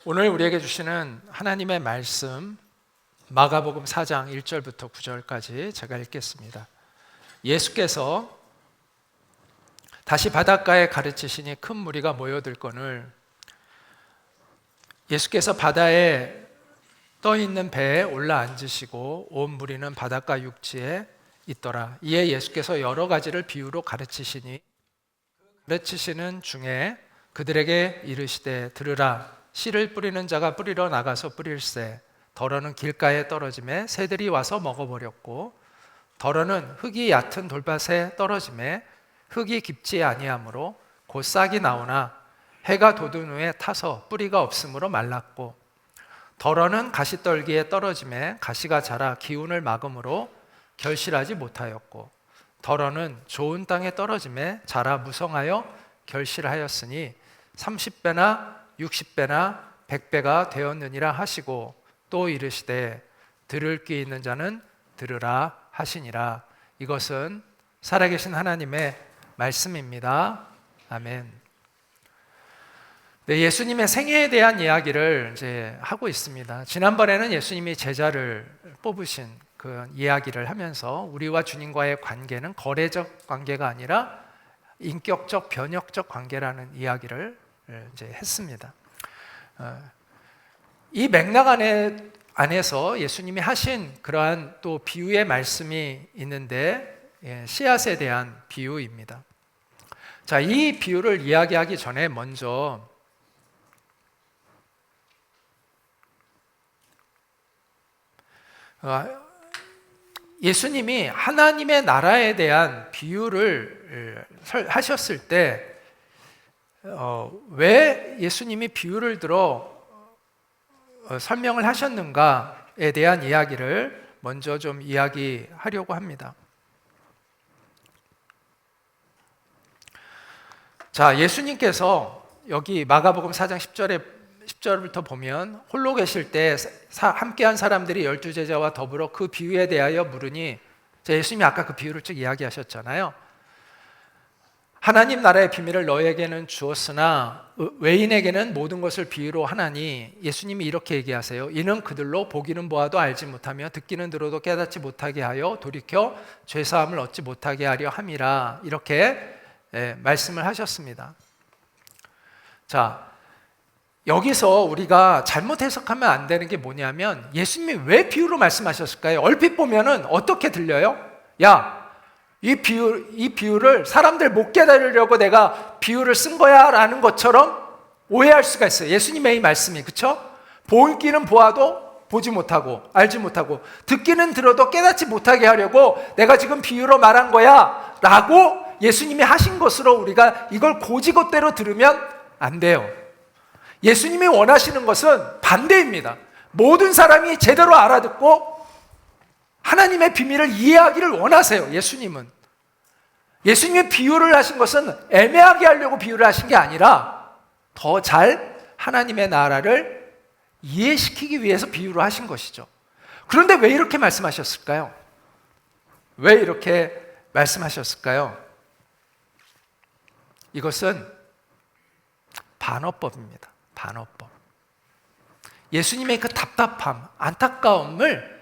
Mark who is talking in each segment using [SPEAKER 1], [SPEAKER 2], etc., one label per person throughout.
[SPEAKER 1] 오늘 우리에게 주시는 하나님의 말씀 마가복음 4장 1절부터 9절까지 제가 읽겠습니다. 예수께서 다시 바닷가에 가르치시니 큰 무리가 모여들거늘 예수께서 바다에 떠 있는 배에 올라 앉으시고 온 무리는 바닷가 육지에 있더라. 이에 예수께서 여러 가지를 비유로 가르치시니 가르치시는 중에 그들에게 이르시되 들으라. 씨를 뿌리는 자가 뿌리러 나가서 뿌릴새 덜어는 길가에 떨어짐에 새들이 와서 먹어버렸고 덜어는 흙이 얕은 돌밭에 떨어짐에 흙이 깊지 아니하므로 곧 싹이 나오나 해가 돋은 후에 타서 뿌리가 없으므로 말랐고 덜어는 가시떨기에 떨어짐에 가시가 자라 기운을 막음으로 결실하지 못하였고 덜어는 좋은 땅에 떨어짐에 자라 무성하여 결실하였으니 30배나 60배나 100배가 되었느니라 하시고 또 이르시되 들을 귀 있는 자는 들으라 하시니라. 이것은 살아계신 하나님의 말씀입니다. 아멘. 네, 예수님의 생애에 대한 이야기를 이제 하고 있습니다. 지난번에는 예수님이 제자를 뽑으신 그 이야기를 하면서 우리와 주님과의 관계는 거래적 관계가 아니라 인격적, 변혁적 관계라는 이야기를 이제 했습니다. 이 맥락 안에서 예수님이 하신 그러한 또 비유의 말씀이 있는데 씨앗에 대한 비유입니다. 자, 이 비유를 이야기하기 전에 먼저 예수님이 하나님의 나라에 대한 비유를 하셨을 때 왜 예수님이 비유를 들어 설명을 하셨는가에 대한 이야기를 먼저 좀 이야기하려고 합니다. 자, 예수님께서 여기 마가복음 4장 10절부터 보면 홀로 계실 때 함께한 사람들이 12제자와 더불어 그 비유에 대하여 물으니 예수님이 아까 그 비유를 쭉 이야기하셨잖아요. 하나님 나라의 비밀을 너에게는 주었으나 외인에게는 모든 것을 비유로 하나니 예수님이 이렇게 얘기하세요. 이는 그들로 보기는 보아도 알지 못하며 듣기는 들어도 깨닫지 못하게 하여 돌이켜 죄사함을 얻지 못하게 하려 함이라. 이렇게 말씀을 하셨습니다. 자, 여기서 우리가 잘못 해석하면 안 되는 게 뭐냐면 예수님이 왜 비유로 말씀하셨을까요? 얼핏 보면은 어떻게 들려요? 야, 이 비유를 사람들 못 깨달으려고 내가 비유를 쓴 거야 라는 것처럼 오해할 수가 있어요. 예수님의 이 말씀이, 그렇죠? 보기는 보아도 보지 못하고 알지 못하고 듣기는 들어도 깨닫지 못하게 하려고 내가 지금 비유로 말한 거야 라고 예수님이 하신 것으로 우리가 이걸 고지것대로 들으면 안 돼요. 예수님이 원하시는 것은 반대입니다. 모든 사람이 제대로 알아듣고 하나님의 비밀을 이해하기를 원하세요. 예수님의 비유를 하신 것은 애매하게 하려고 비유를 하신 게 아니라 더 잘 하나님의 나라를 이해시키기 위해서 비유를 하신 것이죠. 그런데 왜 이렇게 말씀하셨을까요? 왜 이렇게 말씀하셨을까요? 이것은 반어법입니다. 반어법. 예수님의 그 답답함, 안타까움을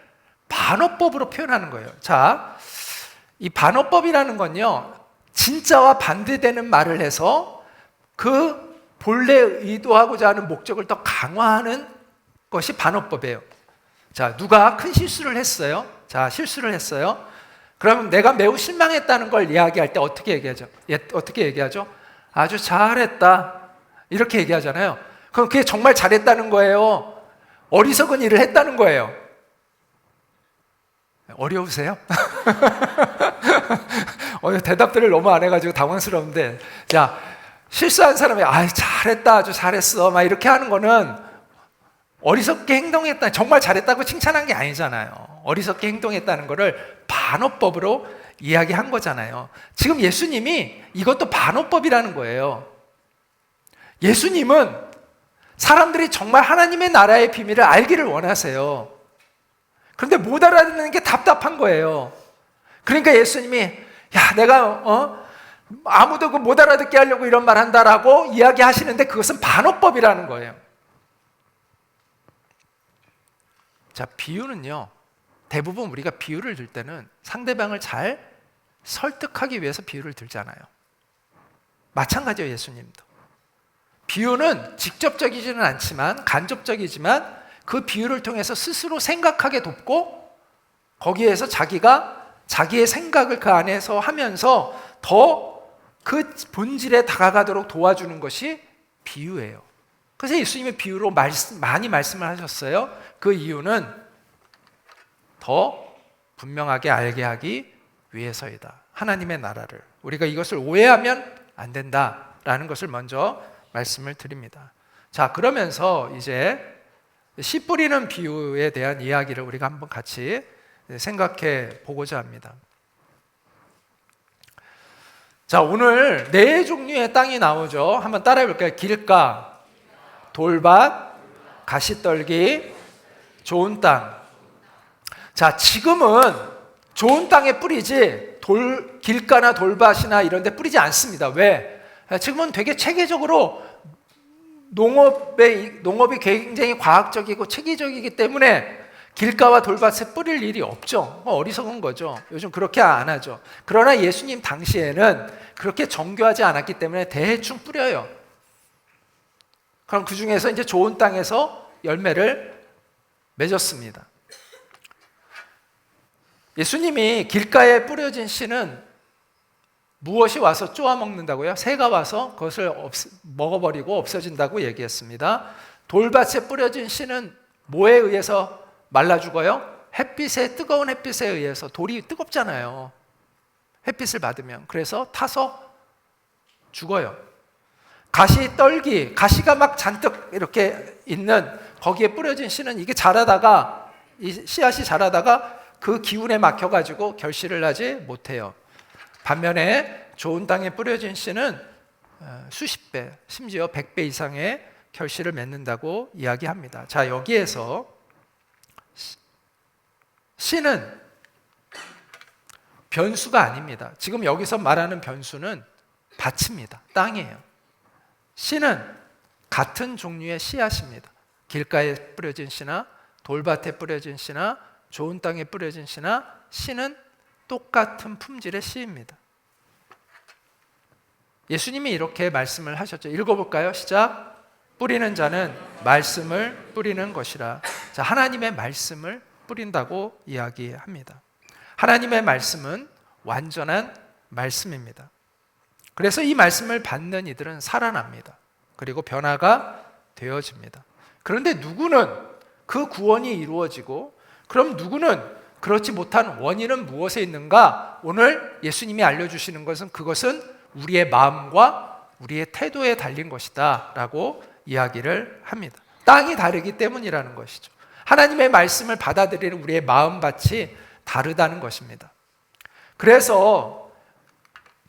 [SPEAKER 1] 반어법으로 표현하는 거예요. 자, 이 반어법이라는 건요, 진짜와 반대되는 말을 해서 그 본래 의도하고자 하는 목적을 더 강화하는 것이 반어법이에요. 자, 누가 큰 실수를 했어요. 자, 실수를 했어요. 그러면 내가 매우 실망했다는 걸 이야기할 때 어떻게 얘기하죠? 어떻게 얘기하죠? 아주 잘했다. 이렇게 얘기하잖아요. 그럼 그게 정말 잘했다는 거예요? 어리석은 일을 했다는 거예요? 어려우세요? 대답들을 너무 안 해가지고 당황스러운데, 자, 실수한 사람이 잘했다, 아주 잘했어 막 이렇게 하는 거는 어리석게 행동했다, 정말 잘했다고 칭찬한 게 아니잖아요. 어리석게 행동했다는 거를 반어법으로 이야기한 거잖아요. 지금 예수님이 이것도 반어법이라는 거예요. 예수님은 사람들이 정말 하나님의 나라의 비밀을 알기를 원하세요. 그런데 못 알아듣는 게 답답한 거예요. 그러니까 예수님이 내가 아무도 못 알아듣게 하려고 이런 말 한다라고 이야기하시는데 그것은 반어법이라는 거예요. 자, 비유는요, 대부분 우리가 비유를 들 때는 상대방을 잘 설득하기 위해서 비유를 들잖아요. 마찬가지예요, 예수님도. 비유는 직접적이지는 않지만, 간접적이지만 그 비유를 통해서 스스로 생각하게 돕고, 거기에서 자기의 생각을 그 안에서 하면서 더 그 본질에 다가가도록 도와주는 것이 비유예요. 그래서 예수님이 비유로 많이 말씀을 하셨어요. 그 이유는 더 분명하게 알게 하기 위해서이다. 하나님의 나라를. 우리가 이것을 오해하면 안 된다라는 것을 먼저 말씀을 드립니다. 자, 그러면서 이제 씨 뿌리는 비유에 대한 이야기를 우리가 한번 같이 생각해 보고자 합니다. 자, 오늘 네 종류의 땅이 나오죠. 한번 따라해 볼까요? 길가, 돌밭, 가시떨기, 좋은 땅. 자, 지금은 좋은 땅에 뿌리지 길가나 돌밭이나 이런 데 뿌리지 않습니다. 왜? 지금은 되게 체계적으로 농업이 굉장히 과학적이고 체계적이기 때문에 길가와 돌밭에 뿌릴 일이 없죠. 어리석은 거죠. 요즘 그렇게 안 하죠. 그러나 예수님 당시에는 그렇게 정교하지 않았기 때문에 대충 뿌려요. 그럼 그 중에서 이제 좋은 땅에서 열매를 맺었습니다. 예수님이 길가에 뿌려진 씨는 무엇이 와서 쪼아 먹는다고요? 새가 와서 그것을 먹어버리고 없어진다고 얘기했습니다. 돌밭에 뿌려진 씨는 뭐에 의해서 말라 죽어요? 뜨거운 햇빛에 의해서. 돌이 뜨겁잖아요. 햇빛을 받으면. 그래서 타서 죽어요. 가시가 막 잔뜩 이렇게 있는 거기에 뿌려진 씨는 이게 이 씨앗이 자라다가 그 기운에 막혀가지고 결실을 하지 못해요. 반면에 좋은 땅에 뿌려진 씨는 수십 배, 심지어 100배 이상의 결실을 맺는다고 이야기합니다. 자, 여기에서 씨는 변수가 아닙니다. 지금 여기서 말하는 변수는 밭입니다. 땅이에요. 씨는 같은 종류의 씨앗입니다. 길가에 뿌려진 씨나 돌밭에 뿌려진 씨나 좋은 땅에 뿌려진 씨는 똑같은 품질의 씨입니다. 예수님이 이렇게 말씀을 하셨죠. 읽어볼까요? 시작. 뿌리는 자는 말씀을 뿌리는 것이라. 자, 하나님의 말씀을 뿌린다고 이야기합니다. 하나님의 말씀은 완전한 말씀입니다. 그래서 이 말씀을 받는 이들은 살아납니다. 그리고 변화가 되어집니다. 그런데 누구는 그 구원이 이루어지고, 그럼 누구는 그렇지 못한 원인은 무엇에 있는가? 오늘 예수님이 알려주시는 그것은 우리의 마음과 우리의 태도에 달린 것이다 라고 이야기를 합니다. 땅이 다르기 때문이라는 것이죠. 하나님의 말씀을 받아들이는 우리의 마음밭이 다르다는 것입니다. 그래서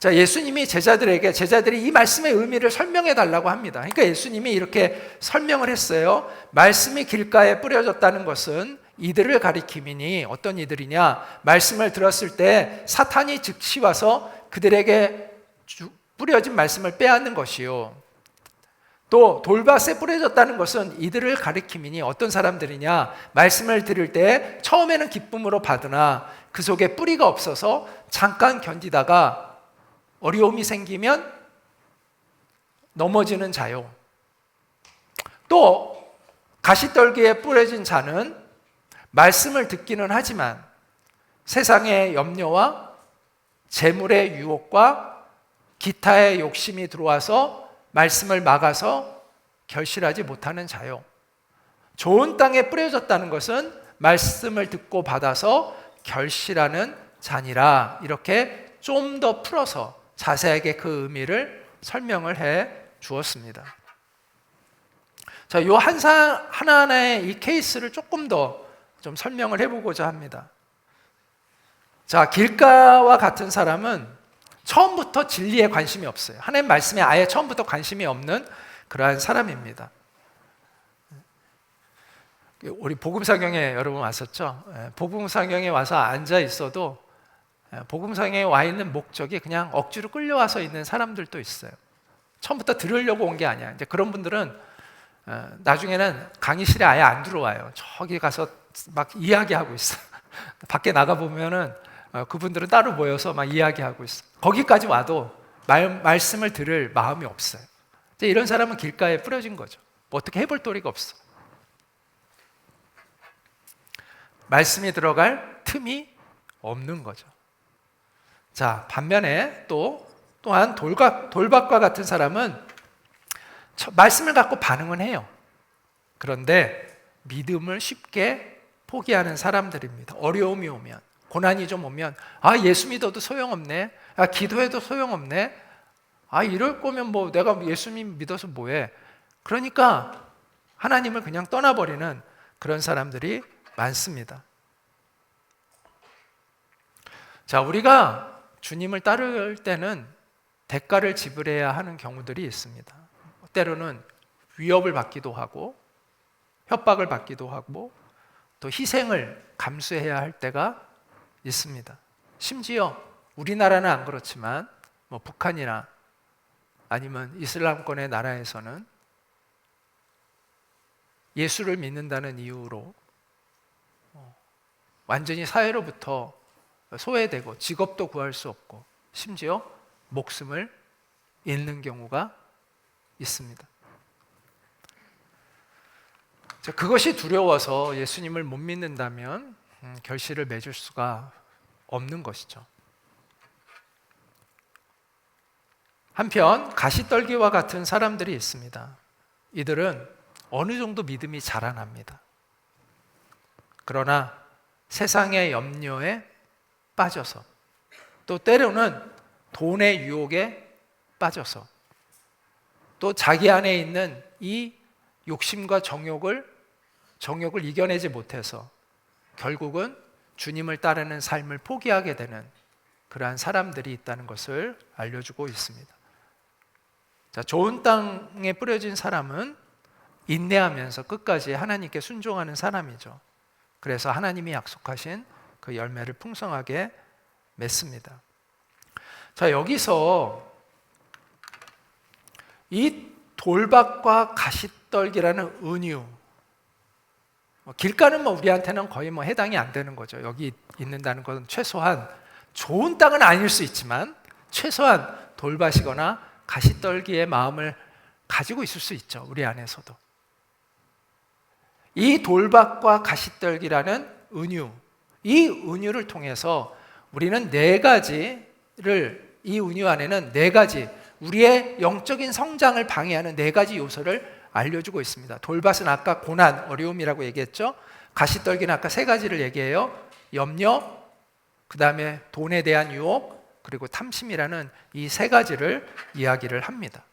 [SPEAKER 1] 예수님이 제자들이 이 말씀의 의미를 설명해 달라고 합니다. 그러니까 예수님이 이렇게 설명을 했어요. 말씀이 길가에 뿌려졌다는 것은 이들을 가리킴이니, 어떤 이들이냐? 말씀을 들었을 때 사탄이 즉시 와서 그들에게 뿌려진 말씀을 빼앗는 것이요. 또 돌밭에 뿌려졌다는 것은 이들을 가리킴이니, 어떤 사람들이냐? 말씀을 들을 때 처음에는 기쁨으로 받으나 그 속에 뿌리가 없어서 잠깐 견디다가 어려움이 생기면 넘어지는 자요. 또 가시떨기에 뿌려진 자는 말씀을 듣기는 하지만 세상의 염려와 재물의 유혹과 기타의 욕심이 들어와서 말씀을 막아서 결실하지 못하는 자요. 좋은 땅에 뿌려졌다는 것은 말씀을 듣고 받아서 결실하는 자니라. 이렇게 좀 더 풀어서 자세하게 그 의미를 설명을 해 주었습니다. 자, 요 하나하나의 이 케이스를 조금 더 좀 설명을 해보고자 합니다. 자, 길가와 같은 사람은 처음부터 진리에 관심이 없어요. 하나님 말씀에 아예 처음부터 관심이 없는 그러한 사람입니다. 우리 복음사경에 여러분 왔었죠? 복음사경에 와서 앉아 있어도 복음사경에 와 있는 목적이 그냥 억지로 끌려와서 있는 사람들도 있어요. 처음부터 들으려고 온 게 아니야. 이제 그런 분들은 나중에는 강의실에 아예 안 들어와요. 저기 가서 막 이야기하고 있어. 밖에 나가 보면은 그분들은 따로 모여서 막 이야기하고 있어. 거기까지 와도 말씀을 들을 마음이 없어요. 이제 이런 사람은 길가에 뿌려진 거죠. 뭐 어떻게 해볼 도리가 없어. 말씀이 들어갈 틈이 없는 거죠. 자, 반면에 또한 돌박과 같은 사람은 말씀을 갖고 반응은 해요. 그런데 믿음을 쉽게 포기하는 사람들입니다. 어려움이 오면, 고난이 좀 오면, 예수 믿어도 소용없네. 기도해도 소용없네. 이럴 거면 뭐 내가 예수님 믿어서 뭐해. 그러니까 하나님을 그냥 떠나버리는 그런 사람들이 많습니다. 자, 우리가 주님을 따를 때는 대가를 지불해야 하는 경우들이 있습니다. 때로는 위협을 받기도 하고 협박을 받기도 하고 또 희생을 감수해야 할 때가 있습니다. 심지어 우리나라는 안 그렇지만 뭐 북한이나 아니면 이슬람권의 나라에서는 예수를 믿는다는 이유로 완전히 사회로부터 소외되고 직업도 구할 수 없고 심지어 목숨을 잃는 경우가 있습니다. 그것이 두려워서 예수님을 못 믿는다면 결실을 맺을 수가 없는 것이죠. 한편 가시떨기와 같은 사람들이 있습니다. 이들은 어느 정도 믿음이 자라납니다. 그러나 세상의 염려에 빠져서 또 때로는 돈의 유혹에 빠져서 또 자기 안에 있는 이 욕심과 정욕을 이겨내지 못해서 결국은 주님을 따르는 삶을 포기하게 되는 그러한 사람들이 있다는 것을 알려주고 있습니다. 자, 좋은 땅에 뿌려진 사람은 인내하면서 끝까지 하나님께 순종하는 사람이죠. 그래서 하나님이 약속하신 그 열매를 풍성하게 맺습니다. 자, 여기서 이 돌박과 가시떨기라는 은유, 길가는 우리한테는 거의 해당이 안 되는 거죠. 여기 있는다는 것은 최소한 좋은 땅은 아닐 수 있지만 최소한 돌밭이거나 가시떨기의 마음을 가지고 있을 수 있죠. 우리 안에서도. 이 돌밭과 가시떨기라는 은유, 이 은유를 통해서 우리는 이 은유 안에는 4가지, 우리의 영적인 성장을 방해하는 4가지 요소를 알려주고 있습니다. 돌밭은 아까 고난, 어려움이라고 얘기했죠. 가시떨기는 아까 3가지를 얘기해요. 염려, 그 다음에 돈에 대한 유혹, 그리고 탐심이라는 이 3가지를 이야기를 합니다.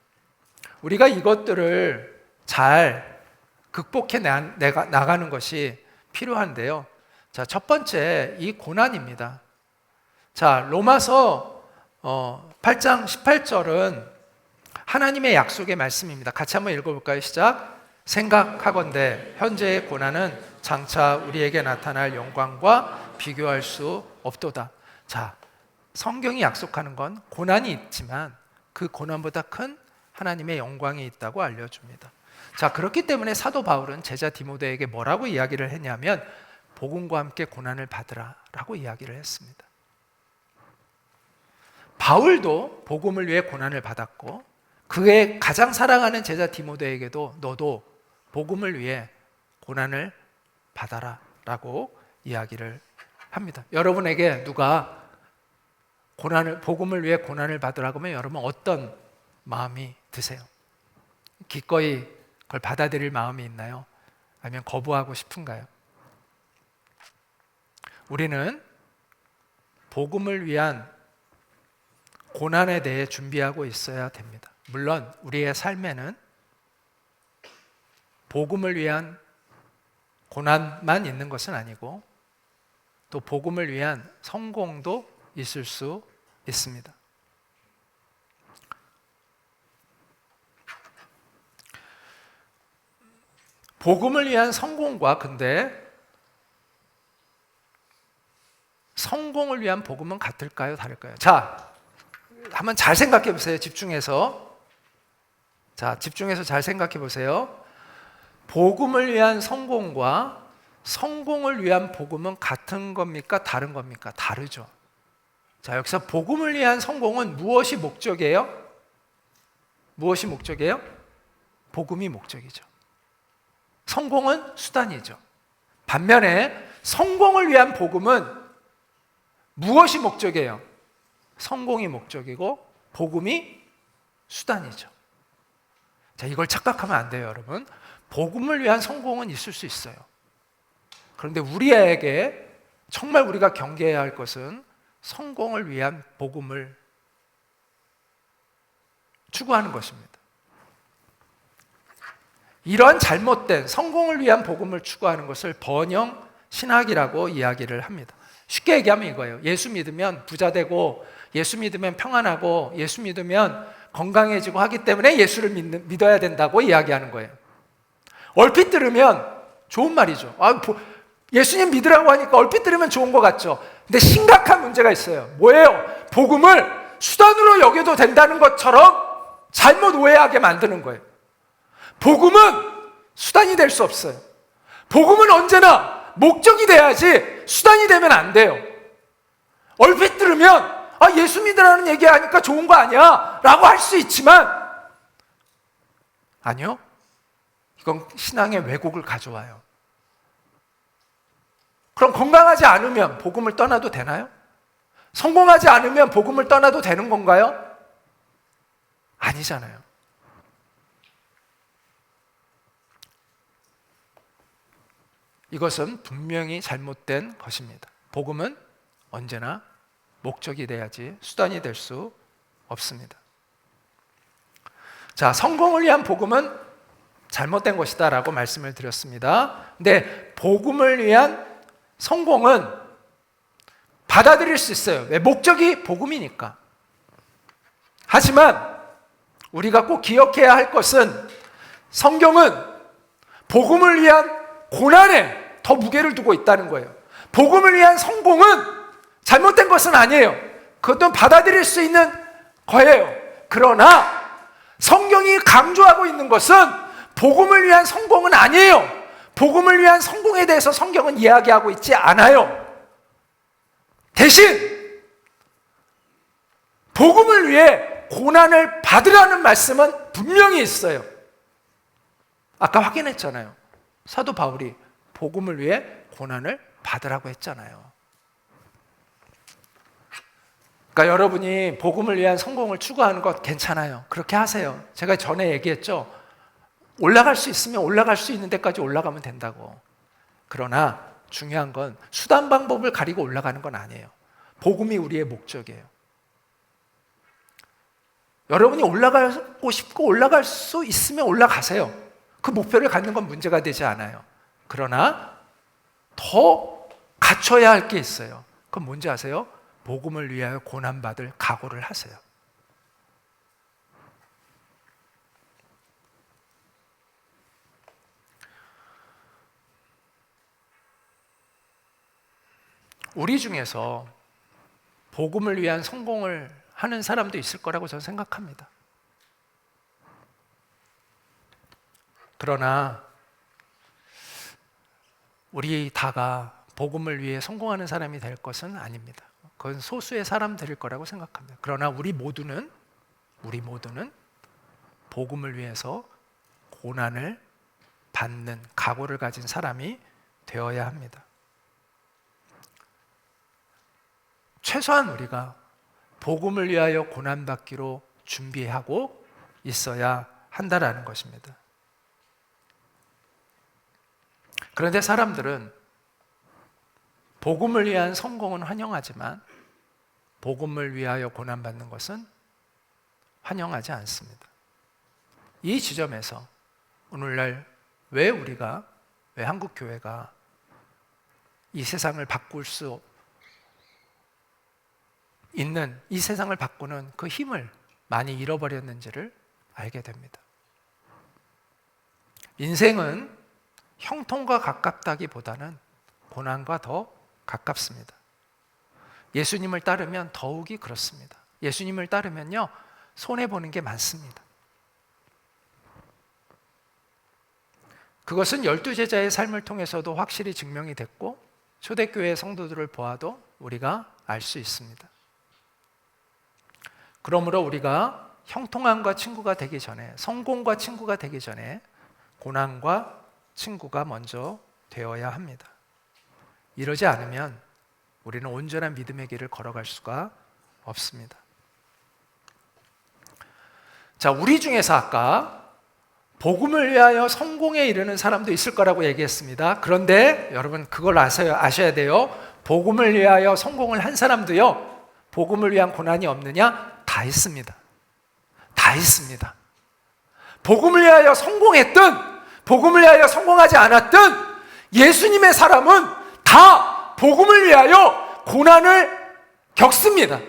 [SPEAKER 1] 우리가 이것들을 잘 극복해 나가는 것이 필요한데요. 자, 첫 번째, 이 고난입니다. 자, 로마서 8장 18절은 하나님의 약속의 말씀입니다. 같이 한번 읽어볼까요? 시작. 생각하건대 현재의 고난은 장차 우리에게 나타날 영광과 비교할 수 없도다. 자, 성경이 약속하는 건 고난이 있지만 그 고난보다 큰 하나님의 영광이 있다고 알려줍니다. 자, 그렇기 때문에 사도 바울은 제자 디모데에게 뭐라고 이야기를 했냐면 복음과 함께 고난을 받으라 라고 이야기를 했습니다. 바울도 복음을 위해 고난을 받았고 그의 가장 사랑하는 제자 디모데에게도 너도 복음을 위해 고난을 받아라 라고 이야기를 합니다. 여러분에게 누가 복음을 위해 고난을 받으라고 하면 여러분 어떤 마음이 드세요? 기꺼이 그걸 받아들일 마음이 있나요? 아니면 거부하고 싶은가요? 우리는 복음을 위한 고난에 대해 준비하고 있어야 됩니다. 물론 우리의 삶에는 복음을 위한 고난만 있는 것은 아니고 또 복음을 위한 성공도 있을 수 있습니다. 복음을 위한 성공과 근데 성공을 위한 복음은 같을까요? 다를까요? 자, 한번 잘 생각해 보세요. 집중해서 잘 생각해 보세요. 복음을 위한 성공과 성공을 위한 복음은 같은 겁니까? 다른 겁니까? 다르죠. 자, 여기서 복음을 위한 성공은 무엇이 목적이에요? 무엇이 목적이에요? 복음이 목적이죠. 성공은 수단이죠. 반면에 성공을 위한 복음은 무엇이 목적이에요? 성공이 목적이고 복음이 수단이죠. 자, 이걸 착각하면 안 돼요, 여러분. 복음을 위한 성공은 있을 수 있어요. 그런데 우리에게 정말 우리가 경계해야 할 것은 성공을 위한 복음을 추구하는 것입니다. 이러한 잘못된 성공을 위한 복음을 추구하는 것을 번영 신학이라고 이야기를 합니다. 쉽게 얘기하면 이거예요. 예수 믿으면 부자 되고, 예수 믿으면 평안하고, 예수 믿으면 건강해지고 하기 때문에 예수를 믿어야 된다고 이야기하는 거예요. 얼핏 들으면 좋은 말이죠. 예수님 믿으라고 하니까 얼핏 들으면 좋은 것 같죠. 근데 심각한 문제가 있어요. 뭐예요? 복음을 수단으로 여겨도 된다는 것처럼 잘못 오해하게 만드는 거예요. 복음은 수단이 될 수 없어요. 복음은 언제나 목적이 돼야지 수단이 되면 안 돼요. 얼핏 들으면 예수 믿으라는 얘기하니까 좋은 거 아니야? 라고 할 수 있지만 아니요. 이건 신앙의 왜곡을 가져와요. 그럼 건강하지 않으면 복음을 떠나도 되나요? 성공하지 않으면 복음을 떠나도 되는 건가요? 아니잖아요. 이것은 분명히 잘못된 것입니다. 복음은 언제나 목적이 돼야지 수단이 될 수 없습니다. 자, 성공을 위한 복음은 잘못된 것이다 라고 말씀을 드렸습니다. 근데 복음을 위한 성공은 받아들일 수 있어요. 왜? 목적이 복음이니까. 하지만 우리가 꼭 기억해야 할 것은 성경은 복음을 위한 고난에 더 무게를 두고 있다는 거예요. 복음을 위한 성공은 잘못된 것은 아니에요. 그것도 받아들일 수 있는 거예요. 그러나 성경이 강조하고 있는 것은 복음을 위한 성공은 아니에요. 복음을 위한 성공에 대해서 성경은 이야기하고 있지 않아요. 대신 복음을 위해 고난을 받으라는 말씀은 분명히 있어요. 아까 확인했잖아요. 사도 바울이 복음을 위해 고난을 받으라고 했잖아요. 그러니까 여러분이 복음을 위한 성공을 추구하는 것 괜찮아요. 그렇게 하세요. 제가 전에 얘기했죠. 올라갈 수 있으면 올라갈 수 있는 데까지 올라가면 된다고. 그러나 중요한 건 수단 방법을 가리고 올라가는 건 아니에요. 복음이 우리의 목적이에요. 여러분이 올라가고 싶고 올라갈 수 있으면 올라가세요. 그 목표를 갖는 건 문제가 되지 않아요. 그러나 더 갖춰야 할 게 있어요. 그건 뭔지 아세요? 복음을 위하여 고난받을 각오를 하세요. 우리 중에서 복음을 위한 성공을 하는 사람도 있을 거라고 저는 생각합니다. 그러나 우리 다가 복음을 위해 성공하는 사람이 될 것은 아닙니다. 그건 소수의 사람들일 거라고 생각합니다. 그러나 우리 모두는 복음을 위해서 고난을 받는 각오를 가진 사람이 되어야 합니다. 최소한 우리가 복음을 위하여 고난받기로 준비하고 있어야 한다라는 것입니다. 그런데 사람들은 복음을 위한 성공은 환영하지만 복음을 위하여 고난받는 것은 환영하지 않습니다. 이 지점에서 오늘날 왜 한국 교회가 이 세상을 바꿀 수 있는, 이 세상을 바꾸는 그 힘을 많이 잃어버렸는지를 알게 됩니다. 인생은 형통과 가깝다기보다는 고난과 더 가깝습니다. 예수님을 따르면 더욱이 그렇습니다. 예수님을 따르면요, 손해보는 게 많습니다. 그것은 12제자의 삶을 통해서도 확실히 증명이 됐고 초대교회 성도들을 보아도 우리가 알 수 있습니다. 그러므로 우리가 형통함과 친구가 되기 전에, 성공과 친구가 되기 전에 고난과 친구가 먼저 되어야 합니다. 이러지 않으면 우리는 온전한 믿음의 길을 걸어갈 수가 없습니다. 자, 우리 중에서 아까 복음을 위하여 성공에 이르는 사람도 있을 거라고 얘기했습니다. 그런데 여러분 그걸 아셔야 돼요. 복음을 위하여 성공을 한 사람도요, 복음을 위한 고난이 없느냐? 다 있습니다. 다 있습니다. 복음을 위하여 성공했든 복음을 위하여 성공하지 않았든 예수님의 사람은 다 복음을 위하여 고난을 겪습니다.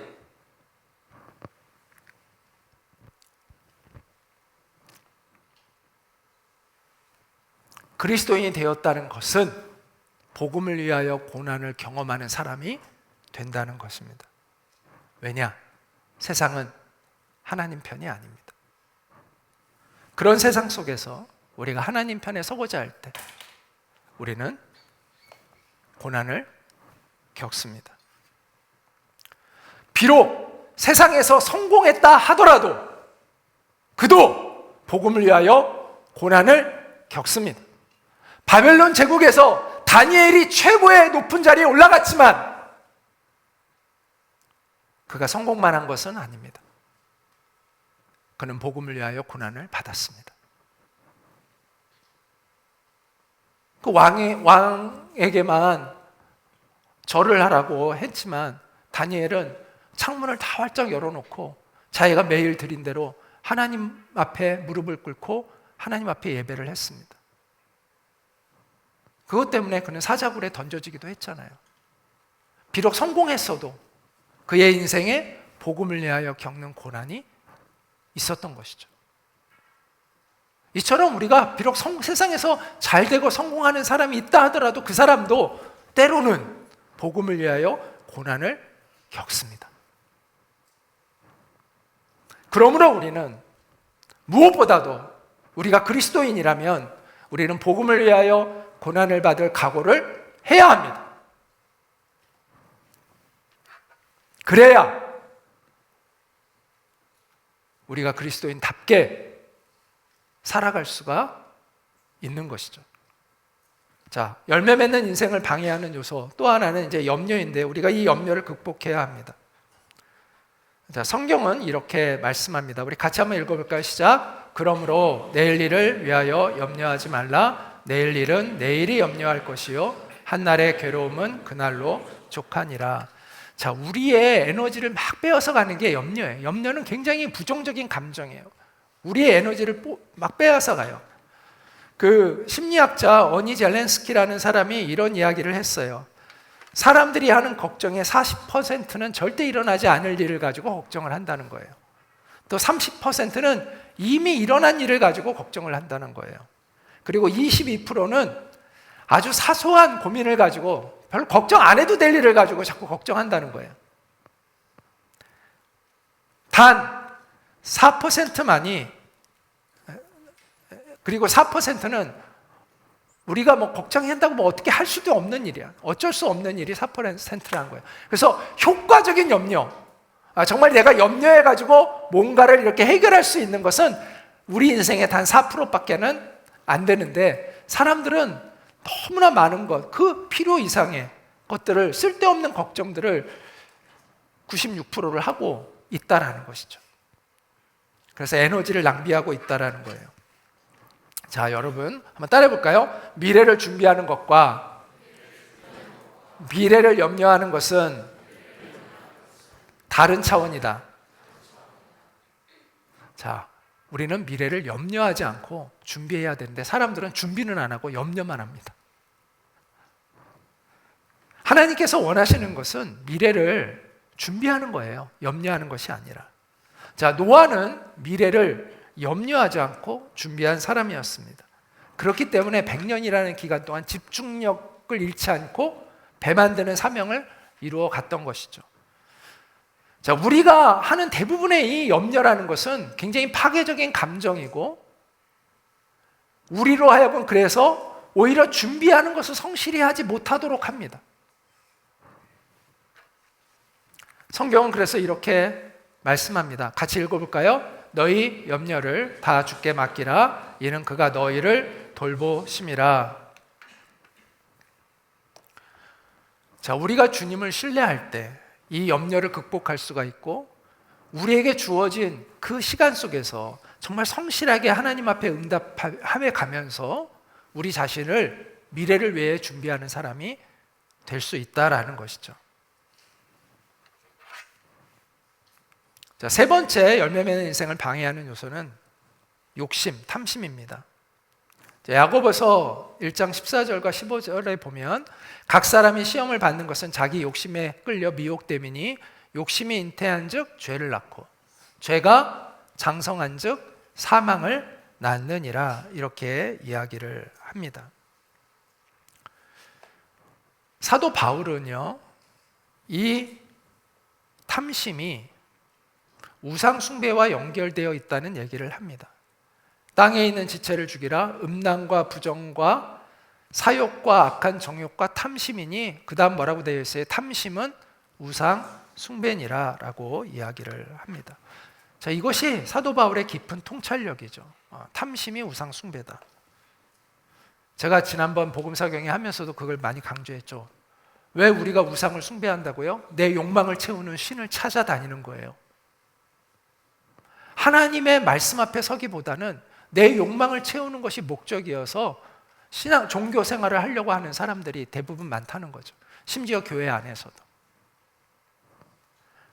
[SPEAKER 1] 그리스도인이 되었다는 것은 복음을 위하여 고난을 경험하는 사람이 된다는 것입니다. 왜냐? 세상은 하나님 편이 아닙니다. 그런 세상 속에서 우리가 하나님 편에 서고자 할 때 우리는 고난을 겪습니다. 비록 세상에서 성공했다 하더라도 그도 복음을 위하여 고난을 겪습니다. 바벨론 제국에서 다니엘이 최고의 높은 자리에 올라갔지만 그가 성공만 한 것은 아닙니다. 그는 복음을 위하여 고난을 받았습니다. 그 왕에게만 절을 하라고 했지만 다니엘은 창문을 다 활짝 열어놓고 자기가 매일 드린 대로 하나님 앞에 무릎을 꿇고 하나님 앞에 예배를 했습니다. 그것 때문에 그는 사자굴에 던져지기도 했잖아요. 비록 성공했어도 그의 인생에 복음을 위하여 겪는 고난이 있었던 것이죠. 이처럼 우리가 비록 세상에서 잘 되고 성공하는 사람이 있다 하더라도 그 사람도 때로는 복음을 위하여 고난을 겪습니다. 그러므로 우리는 무엇보다도 우리가 그리스도인이라면 우리는 복음을 위하여 고난을 받을 각오를 해야 합니다. 그래야 우리가 그리스도인답게 살아갈 수가 있는 것이죠. 자, 열매 맺는 인생을 방해하는 요소 또 하나는 이제 염려인데 우리가 이 염려를 극복해야 합니다. 자, 성경은 이렇게 말씀합니다. 우리 같이 한번 읽어볼까요? 시작. 그러므로 내일 일을 위하여 염려하지 말라. 내일 일은 내일이 염려할 것이요 한날의 괴로움은 그날로 족하니라. 자, 우리의 에너지를 막 빼앗아 가는 게 염려예요. 염려는 굉장히 부정적인 감정이에요. 우리의 에너지를 막 빼앗아 가요. 그 심리학자 어니 젤렌스키라는 사람이 이런 이야기를 했어요. 사람들이 하는 걱정의 40%는 절대 일어나지 않을 일을 가지고 걱정을 한다는 거예요. 또 30%는 이미 일어난 일을 가지고 걱정을 한다는 거예요. 그리고 22%는 아주 사소한 고민을 가지고 별로 걱정 안 해도 될 일을 가지고 자꾸 걱정한다는 거예요. 단 4%만이, 그리고 4%는 우리가 뭐 걱정한다고 뭐 어떻게 할 수도 없는 일이야. 어쩔 수 없는 일이 4%라는 거예요. 그래서 효과적인 염려, 정말 내가 염려해가지고 뭔가를 이렇게 해결할 수 있는 것은 우리 인생의 단 4%밖에는 안 되는데 사람들은 너무나 많은 것, 그 필요 이상의 것들을, 쓸데없는 걱정들을 96%를 하고 있다라는 것이죠. 그래서 에너지를 낭비하고 있다라는 거예요. 자, 여러분 한번 따라해 볼까요? 미래를 준비하는 것과 미래를 염려하는 것은 다른 차원이다. 자, 우리는 미래를 염려하지 않고 준비해야 되는데 사람들은 준비는 안 하고 염려만 합니다. 하나님께서 원하시는 것은 미래를 준비하는 거예요. 염려하는 것이 아니라. 자, 노아는 미래를 염려하지 않고 준비한 사람이었습니다. 그렇기 때문에 100년이라는 기간 동안 집중력을 잃지 않고 배 만드는 사명을 이루어 갔던 것이죠. 자, 우리가 하는 대부분의 이 염려라는 것은 굉장히 파괴적인 감정이고 우리로 하여금 그래서 오히려 준비하는 것을 성실히 하지 못하도록 합니다. 성경은 그래서 이렇게 말씀합니다. 같이 읽어볼까요? 너희 염려를 다 주께 맡기라. 이는 그가 너희를 돌보심이라. 자, 우리가 주님을 신뢰할 때 이 염려를 극복할 수가 있고, 우리에게 주어진 그 시간 속에서 정말 성실하게 하나님 앞에 응답해 가면서 우리 자신을 미래를 위해 준비하는 사람이 될 수 있다라는 것이죠. 자, 세 번째 열매 맺는 인생을 방해하는 요소는 욕심, 탐심입니다. 야고보서 1장 14절과 15절에 보면 각 사람이 시험을 받는 것은 자기 욕심에 끌려 미혹됨이니 욕심이 잉태한즉 죄를 낳고 죄가 장성한즉 사망을 낳느니라, 이렇게 이야기를 합니다. 사도 바울은요, 이 탐심이 우상 숭배와 연결되어 있다는 얘기를 합니다. 땅에 있는 지체를 죽이라. 음란과 부정과 사욕과 악한 정욕과 탐심이니, 그 다음 뭐라고 되어 있어요? 탐심은 우상 숭배니라 라고 이야기를 합니다. 자, 이것이 사도 바울의 깊은 통찰력이죠. 탐심이 우상 숭배다. 제가 지난번 복음사 강의 하면서도 그걸 많이 강조했죠. 왜 우리가 우상을 숭배한다고요? 내 욕망을 채우는 신을 찾아다니는 거예요. 하나님의 말씀 앞에 서기보다는 내 욕망을 채우는 것이 목적이어서 신앙, 종교 생활을 하려고 하는 사람들이 대부분 많다는 거죠. 심지어 교회 안에서도.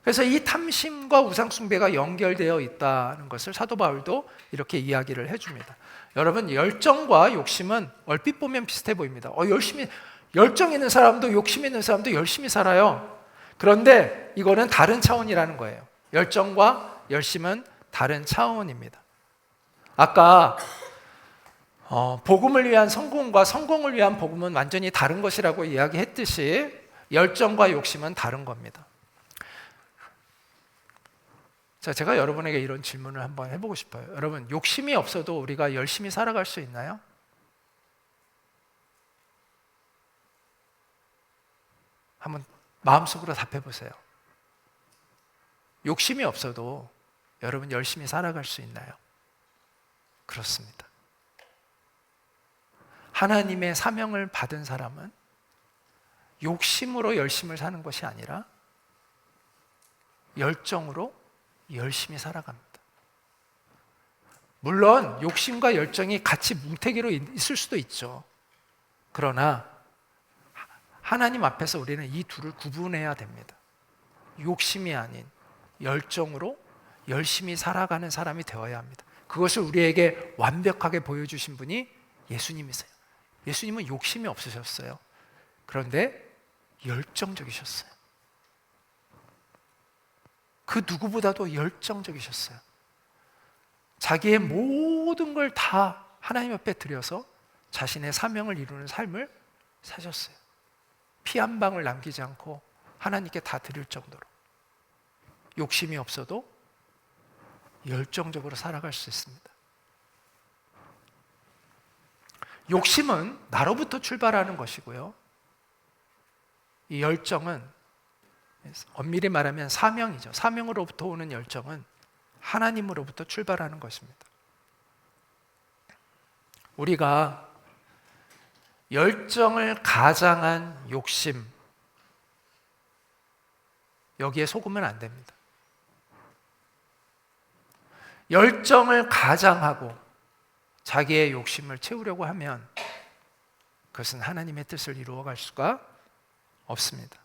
[SPEAKER 1] 그래서 이 탐심과 우상숭배가 연결되어 있다는 것을 사도 바울도 이렇게 이야기를 해줍니다. 여러분, 열정과 욕심은 얼핏 보면 비슷해 보입니다. 열정 있는 사람도 욕심 있는 사람도 열심히 살아요. 그런데 이거는 다른 차원이라는 거예요. 열정과 열심은 다른 차원입니다. 아까 복음을 위한 성공과 성공을 위한 복음은 완전히 다른 것이라고 이야기했듯이 열정과 욕심은 다른 겁니다. 자, 제가 여러분에게 이런 질문을 한번 해보고 싶어요. 여러분, 욕심이 없어도 우리가 열심히 살아갈 수 있나요? 한번 마음속으로 답해 보세요. 욕심이 없어도 여러분 열심히 살아갈 수 있나요? 그렇습니다. 하나님의 사명을 받은 사람은 욕심으로 열심을 사는 것이 아니라 열정으로 열심히 살아갑니다. 물론 욕심과 열정이 같이 뭉태기로 있을 수도 있죠. 그러나 하나님 앞에서 우리는 이 둘을 구분해야 됩니다. 욕심이 아닌 열정으로 열심히 살아가는 사람이 되어야 합니다. 그것을 우리에게 완벽하게 보여주신 분이 예수님이세요. 예수님은 욕심이 없으셨어요. 그런데 열정적이셨어요. 그 누구보다도 열정적이셨어요. 자기의 모든 걸 다 하나님 앞에 드려서 자신의 사명을 이루는 삶을 사셨어요. 피 한 방울 남기지 않고 하나님께 다 드릴 정도로. 욕심이 없어도 열정적으로 살아갈 수 있습니다. 욕심은 나로부터 출발하는 것이고요, 이 열정은 엄밀히 말하면 사명이죠. 사명으로부터 오는 열정은 하나님으로부터 출발하는 것입니다. 우리가 열정을 가장한 욕심, 여기에 속으면 안 됩니다. 열정을 가장하고 자기의 욕심을 채우려고 하면 그것은 하나님의 뜻을 이루어갈 수가 없습니다.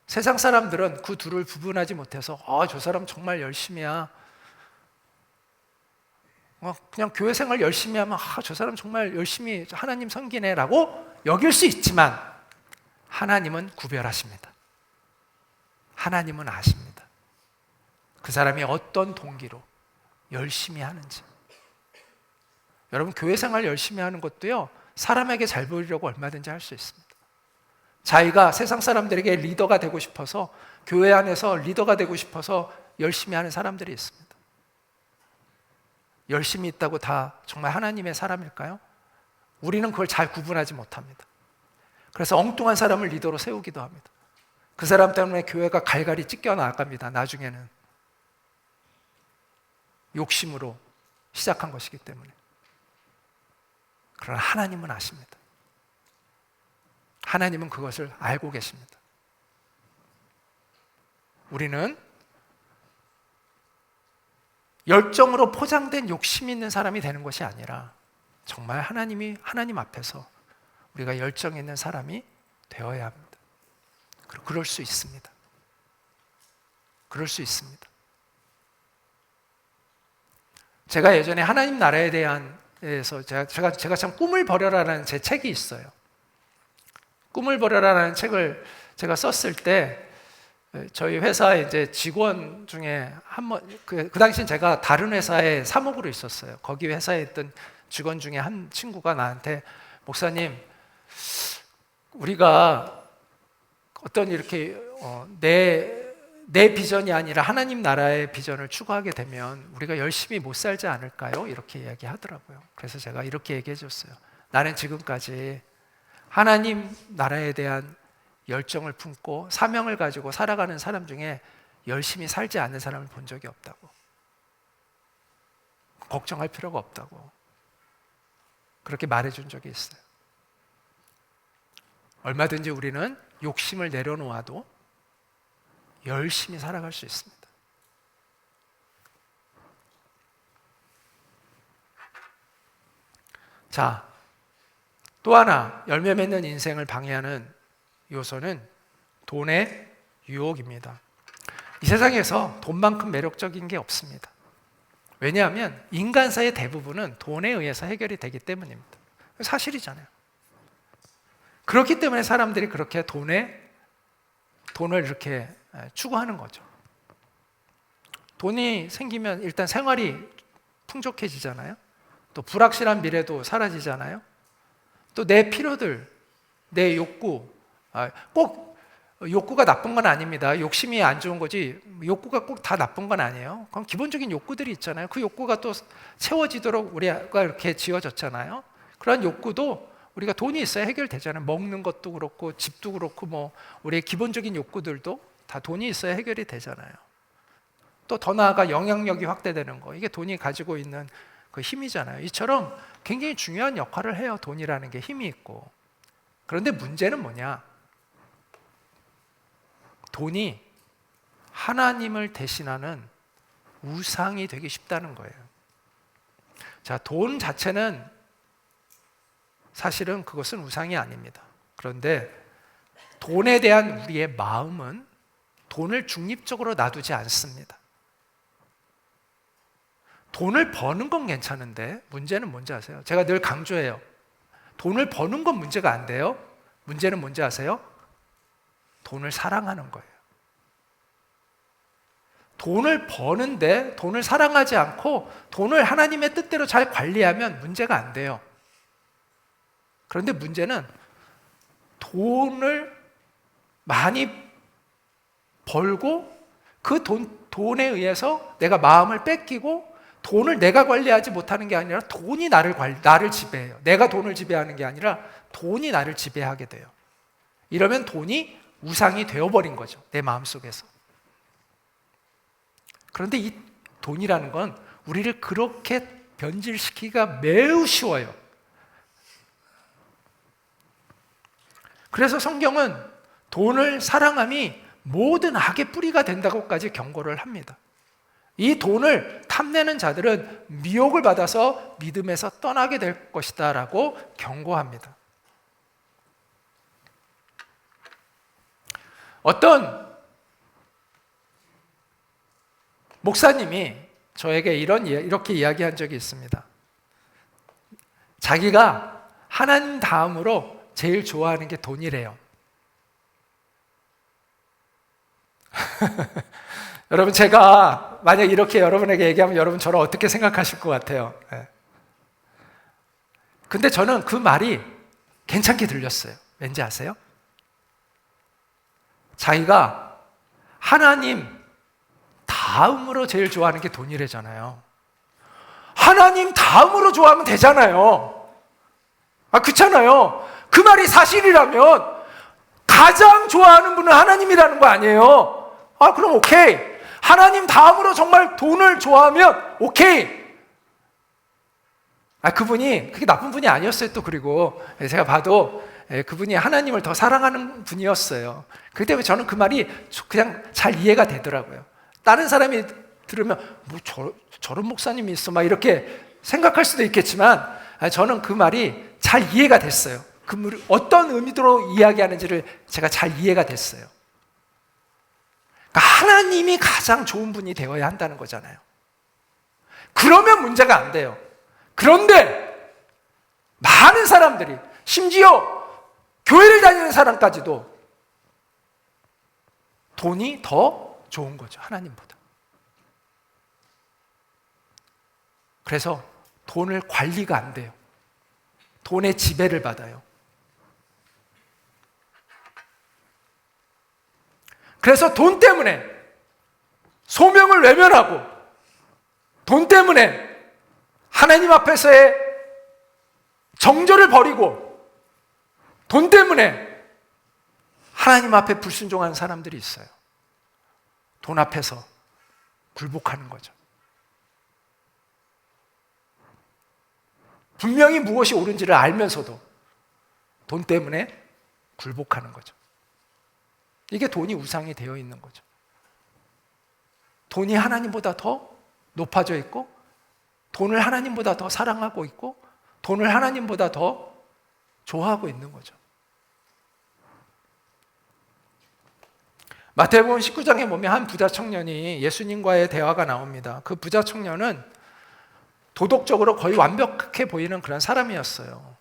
[SPEAKER 1] 세상 사람들은 그 둘을 구분하지 못해서 저 사람 정말 열심히야, 그냥 교회 생활 열심히 하면 저 사람 정말 열심히 하나님 섬기네 라고 여길 수 있지만, 하나님은 구별하십니다. 하나님은 아십니다. 그 사람이 어떤 동기로 열심히 하는지. 여러분, 교회 생활 열심히 하는 것도요, 사람에게 잘 보이려고 얼마든지 할 수 있습니다. 자기가 세상 사람들에게 리더가 되고 싶어서, 교회 안에서 리더가 되고 싶어서 열심히 하는 사람들이 있습니다. 열심히 있다고 다 정말 하나님의 사람일까요? 우리는 그걸 잘 구분하지 못합니다. 그래서 엉뚱한 사람을 리더로 세우기도 합니다. 그 사람 때문에 교회가 갈갈이 찢겨 나갑니다. 나중에는 욕심으로 시작한 것이기 때문에. 그러나 하나님은 아십니다. 하나님은 그것을 알고 계십니다. 우리는 열정으로 포장된 욕심 있는 사람이 되는 것이 아니라 정말 하나님 앞에서 우리가 열정 있는 사람이 되어야 합니다. 그럴 수 있습니다. 그럴 수 있습니다. 제가 예전에 하나님 나라에 대해서 제가 참 꿈을 버려라라는 제 책이 있어요. 꿈을 버려라라는 책을 제가 썼을 때 저희 회사의 이제 직원 중에 그 당시엔 제가 다른 회사에 사목으로 있었어요. 거기 회사에 있던 직원 중에 한 친구가 나한테 목사님, 우리가 어떤 이렇게 내 비전이 아니라 하나님 나라의 비전을 추구하게 되면 우리가 열심히 못 살지 않을까요? 이렇게 이야기하더라고요. 그래서 제가 이렇게 얘기해 줬어요. 나는 지금까지 하나님 나라에 대한 열정을 품고 사명을 가지고 살아가는 사람 중에 열심히 살지 않는 사람을 본 적이 없다고. 걱정할 필요가 없다고. 그렇게 말해준 적이 있어요. 얼마든지 우리는 욕심을 내려놓아도 열심히 살아갈 수 있습니다. 자, 또 하나 열매 맺는 인생을 방해하는 요소는 돈의 유혹입니다. 이 세상에서 돈만큼 매력적인 게 없습니다. 왜냐하면 인간사의 대부분은 돈에 의해서 해결이 되기 때문입니다. 사실이잖아요. 그렇기 때문에 사람들이 그렇게 돈을 이렇게 추구하는 거죠. 돈이 생기면 일단 생활이 풍족해지잖아요. 또 불확실한 미래도 사라지잖아요. 또 내 필요들, 내 욕구, 꼭 욕구가 나쁜 건 아닙니다. 욕심이 안 좋은 거지 욕구가 꼭 다 나쁜 건 아니에요. 그럼 기본적인 욕구들이 있잖아요. 그 욕구가 또 채워지도록 우리가 이렇게 지어졌잖아요. 그런 욕구도 우리가 돈이 있어야 해결되잖아요. 먹는 것도 그렇고 집도 그렇고 뭐 우리의 기본적인 욕구들도 다 돈이 있어야 해결이 되잖아요. 또 더 나아가 영향력이 확대되는 거, 이게 돈이 가지고 있는 그 힘이잖아요. 이처럼 굉장히 중요한 역할을 해요. 돈이라는 게 힘이 있고. 그런데 문제는 뭐냐? 돈이 하나님을 대신하는 우상이 되기 쉽다는 거예요. 자, 돈 자체는 사실은 그것은 우상이 아닙니다. 그런데 돈에 대한 우리의 마음은 돈을 중립적으로 놔두지 않습니다. 돈을 버는 건 괜찮은데 문제는 뭔지 아세요? 제가 늘 강조해요. 돈을 버는 건 문제가 안 돼요. 문제는 뭔지 아세요? 돈을 사랑하는 거예요. 돈을 버는데 돈을 사랑하지 않고 돈을 하나님의 뜻대로 잘 관리하면 문제가 안 돼요. 그런데 문제는 돈을 많이 벌고 그 돈에 의해서 내가 마음을 뺏기고 돈을 내가 관리하지 못하는 게 아니라 돈이 나를 지배해요. 내가 돈을 지배하는 게 아니라 돈이 나를 지배하게 돼요. 이러면 돈이 우상이 되어버린 거죠. 내 마음속에서. 그런데 이 돈이라는 건 우리를 그렇게 변질시키기가 매우 쉬워요. 그래서 성경은 돈을 사랑함이 모든 악의 뿌리가 된다고까지 경고를 합니다. 이 돈을 탐내는 자들은 미혹을 받아서 믿음에서 떠나게 될 것이다 라고 경고합니다. 어떤 목사님이 저에게 이렇게 이야기한 적이 있습니다. 자기가 하나님 다음으로 제일 좋아하는 게 돈이래요. 여러분, 제가 만약 이렇게 여러분에게 얘기하면 여러분 저를 어떻게 생각하실 것 같아요? 근데 저는 그 말이 괜찮게 들렸어요. 왠지 아세요? 자기가 하나님 다음으로 제일 좋아하는 게 돈이래잖아요. 하나님 다음으로 좋아하면 되잖아요. 그렇잖아요. 그 말이 사실이라면 가장 좋아하는 분은 하나님이라는 거 아니에요? 그럼 오케이. 하나님 다음으로 정말 돈을 좋아하면 오케이. 그분이 그게 나쁜 분이 아니었어요. 또 그리고 제가 봐도 그분이 하나님을 더 사랑하는 분이었어요. 그렇기 때문에 저는 그 말이 그냥 잘 이해가 되더라고요. 다른 사람이 들으면 뭐 저런 목사님이 있어 막 이렇게 생각할 수도 있겠지만 저는 그 말이 잘 이해가 됐어요. 그 어떤 의미로 이야기하는지를 제가 잘 이해가 됐어요. 그러니까 하나님이 가장 좋은 분이 되어야 한다는 거잖아요. 그러면 문제가 안 돼요. 그런데 많은 사람들이, 심지어 교회를 다니는 사람까지도 돈이 더 좋은 거죠, 하나님보다. 그래서 돈을 관리가 안 돼요. 돈의 지배를 받아요. 그래서 돈 때문에 소명을 외면하고, 돈 때문에 하나님 앞에서의 정절을 버리고, 돈 때문에 하나님 앞에 불순종하는 사람들이 있어요. 돈 앞에서 굴복하는 거죠. 분명히 무엇이 옳은지를 알면서도 돈 때문에 굴복하는 거죠. 이게 돈이 우상이 되어 있는 거죠. 돈이 하나님보다 더 높아져 있고, 돈을 하나님보다 더 사랑하고 있고, 돈을 하나님보다 더 좋아하고 있는 거죠. 마태복음 19장에 보면 한 부자 청년이 예수님과의 대화가 나옵니다. 그 부자 청년은 도덕적으로 거의 완벽해 보이는 그런 사람이었어요.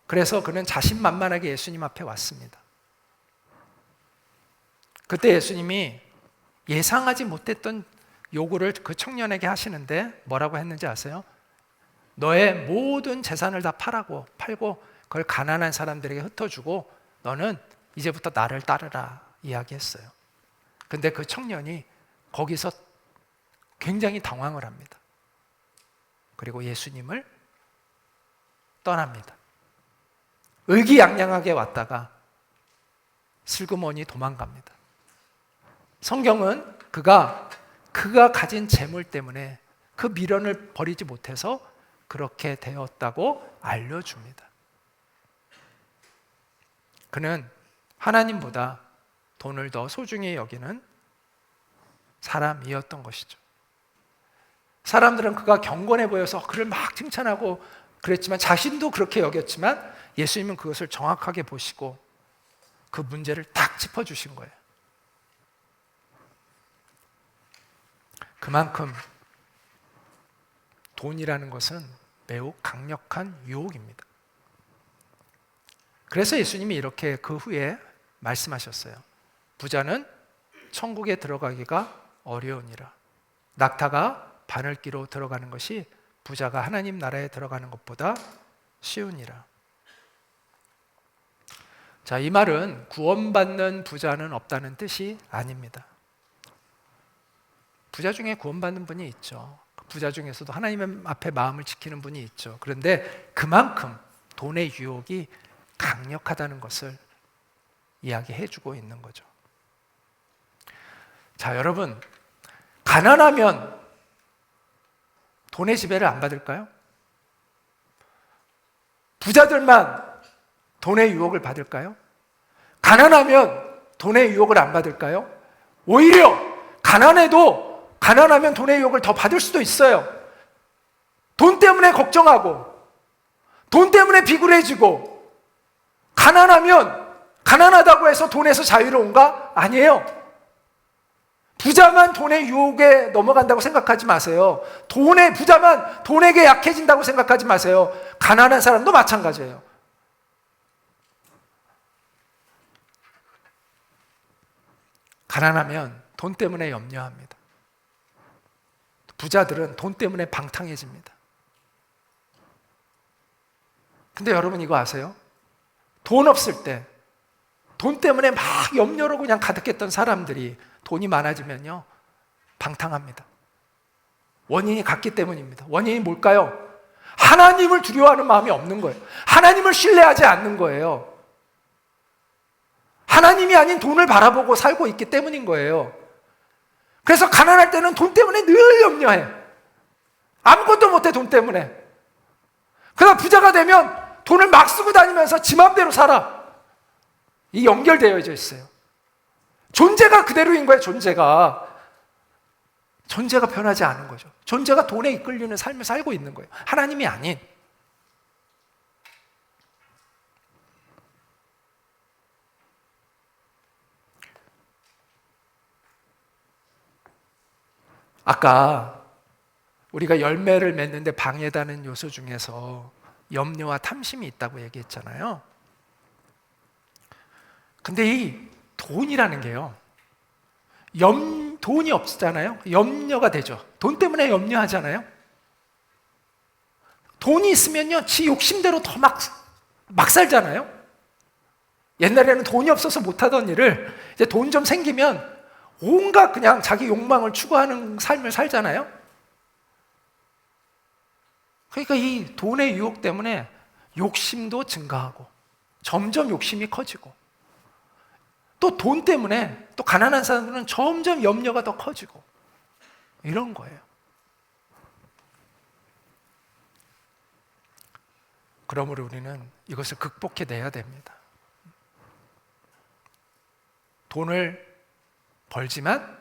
[SPEAKER 1] 그래서 그는 자신만만하게 예수님 앞에 왔습니다. 그때 예수님이 예상하지 못했던 요구를 그 청년에게 하시는데 뭐라고 했는지 아세요? 너의 모든 재산을 다 팔고 그걸 가난한 사람들에게 흩어주고 너는 이제부터 나를 따르라 이야기했어요. 근데 그 청년이 거기서 굉장히 당황을 합니다. 그리고 예수님을 떠납니다. 의기양양하게 왔다가 슬그머니 도망갑니다. 성경은 그가 가진 재물 때문에 그 미련을 버리지 못해서 그렇게 되었다고 알려줍니다. 그는 하나님보다 돈을 더 소중히 여기는 사람이었던 것이죠. 사람들은 그가 경건해 보여서 그를 막 칭찬하고 그랬지만, 자신도 그렇게 여겼지만 예수님은 그것을 정확하게 보시고 그 문제를 딱 짚어주신 거예요. 그만큼 돈이라는 것은 매우 강력한 유혹입니다. 그래서 예수님이 이렇게 그 후에 말씀하셨어요. 부자는 천국에 들어가기가 어려우니라. 낙타가 바늘기로 들어가는 것이 부자가 하나님 나라에 들어가는 것보다 쉬우니라. 자, 이 말은 구원받는 부자는 없다는 뜻이 아닙니다. 부자 중에 구원받는 분이 있죠. 부자 중에서도 하나님 앞에 마음을 지키는 분이 있죠. 그런데 그만큼 돈의 유혹이 강력하다는 것을 이야기해주고 있는 거죠. 자, 여러분, 가난하면 돈의 지배를 안 받을까요? 부자들만 돈의 유혹을 받을까요? 가난하면 돈의 유혹을 안 받을까요? 오히려 가난하면 돈의 유혹을 더 받을 수도 있어요. 돈 때문에 걱정하고, 돈 때문에 비굴해지고, 가난하다고 해서 돈에서 자유로운가? 아니에요. 부자만 돈의 유혹에 넘어간다고 생각하지 마세요. 부자만 돈에게 약해진다고 생각하지 마세요. 가난한 사람도 마찬가지예요. 가난하면 돈 때문에 염려합니다. 부자들은 돈 때문에 방탕해집니다. 근데 여러분 이거 아세요? 돈 없을 때, 돈 때문에 막 염려로 그냥 가득했던 사람들이 돈이 많아지면요, 방탕합니다. 원인이 같기 때문입니다. 원인이 뭘까요? 하나님을 두려워하는 마음이 없는 거예요. 하나님을 신뢰하지 않는 거예요. 하나님이 아닌 돈을 바라보고 살고 있기 때문인 거예요. 그래서 가난할 때는 돈 때문에 늘 염려해. 아무것도 못해, 돈 때문에. 그러다 부자가 되면 돈을 막 쓰고 다니면서 지 맘대로 살아. 이 연결되어져 있어요. 존재가 그대로인 거예요. 존재가 변하지 않은 거죠. 존재가 돈에 이끌리는 삶을 살고 있는 거예요. 하나님이 아닌. 아까 우리가 열매를 맺는데 방해되는 요소 중에서 염려와 탐심이 있다고 얘기했잖아요. 근데 이 돈이라는 게요, 돈이 없잖아요. 염려가 되죠. 돈 때문에 염려하잖아요. 돈이 있으면요, 지 욕심대로 더 막 살잖아요. 옛날에는 돈이 없어서 못하던 일을 이제 돈 좀 생기면 온갖 그냥 자기 욕망을 추구하는 삶을 살잖아요. 그러니까 이 돈의 유혹 때문에 욕심도 증가하고 점점 욕심이 커지고, 또 돈 때문에 또 가난한 사람들은 점점 염려가 더 커지고, 이런 거예요. 그러므로 우리는 이것을 극복해내야 됩니다. 돈을 벌지만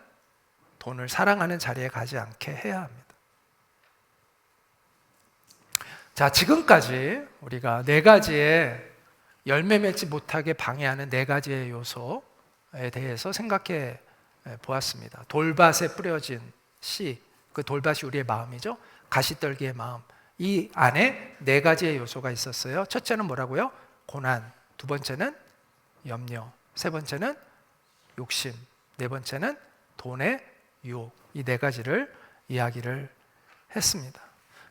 [SPEAKER 1] 돈을 사랑하는 자리에 가지 않게 해야 합니다. 자, 지금까지 우리가 4가지의 열매 맺지 못하게 방해하는 4가지의 요소에 대해서 생각해 보았습니다. 돌밭에 뿌려진 씨, 그 돌밭이 우리의 마음이죠. 가시떨기의 마음. 이 안에 4가지의 요소가 있었어요. 첫째는 뭐라고요? 고난. 2번째는 염려. 3번째는 욕심. 4번째는 돈의 유혹. 이 4가지를 이야기를 했습니다.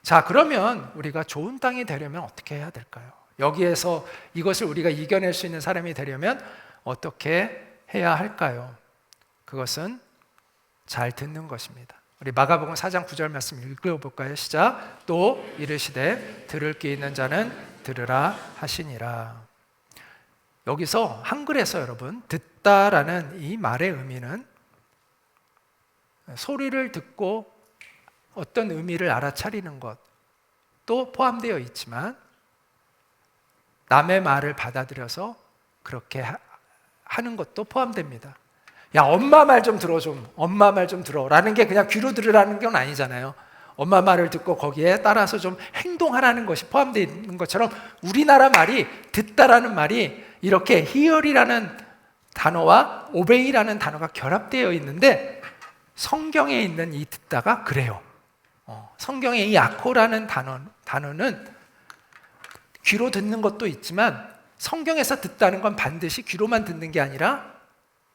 [SPEAKER 1] 자, 그러면 우리가 좋은 땅이 되려면 어떻게 해야 될까요? 여기에서 이것을 우리가 이겨낼 수 있는 사람이 되려면 어떻게 해야 할까요? 그것은 잘 듣는 것입니다. 우리 마가복음 4장 9절 말씀 읽어볼까요? 시작. 또 이르시되 들을 귀 있는 자는 들으라 하시니라. 여기서 한글에서 여러분, 듣다라는 이 말의 의미는 소리를 듣고 어떤 의미를 알아차리는 것도 포함되어 있지만, 남의 말을 받아들여서 그렇게 하는 것도 포함됩니다. 야, 엄마 말 좀 들어, 엄마 말 좀 들어 라는 게 그냥 귀로 들으라는 건 아니잖아요. 엄마 말을 듣고 거기에 따라서 좀 행동하라는 것이 포함되어 있는 것처럼, 우리나라 말이, 듣다라는 말이 이렇게 hear이라는 단어와 obey라는 단어가 결합되어 있는데, 성경에 있는 이 듣다가 그래요. 성경의 이 아코라는 단어는 귀로 듣는 것도 있지만, 성경에서 듣다는 건 반드시 귀로만 듣는 게 아니라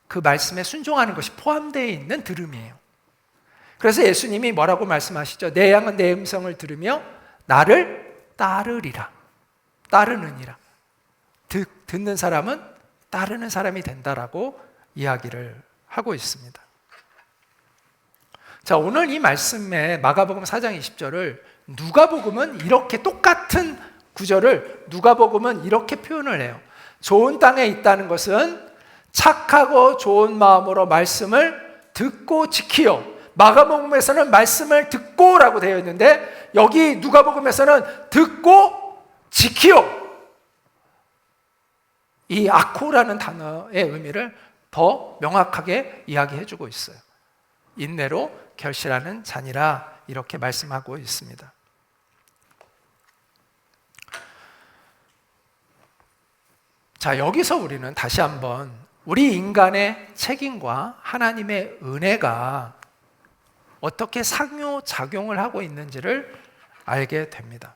[SPEAKER 1] 그 말씀에 순종하는 것이 포함되어 있는 들음이에요. 그래서 예수님이 뭐라고 말씀하시죠? 내 양은 내 음성을 들으며 나를 따르리라. 따르느니라. 듣는 사람은 따르는 사람이 된다라고 이야기를 하고 있습니다. 자, 오늘 이 말씀에 마가복음 4장 20절을 누가복음은 이렇게 똑같은 구절을 누가복음은 이렇게 표현을 해요. 좋은 땅에 있다는 것은 착하고 좋은 마음으로 말씀을 듣고 지키요. 마가복음에서는 말씀을 듣고라고 되어 있는데, 여기 누가복음에서는 듣고 지키요. 이 아코라는 단어의 의미를 더 명확하게 이야기해주고 있어요. 인내로 결실하는 자니라, 이렇게 말씀하고 있습니다. 자, 여기서 우리는 다시 한번 우리 인간의 책임과 하나님의 은혜가 어떻게 상호작용을 하고 있는지를 알게 됩니다.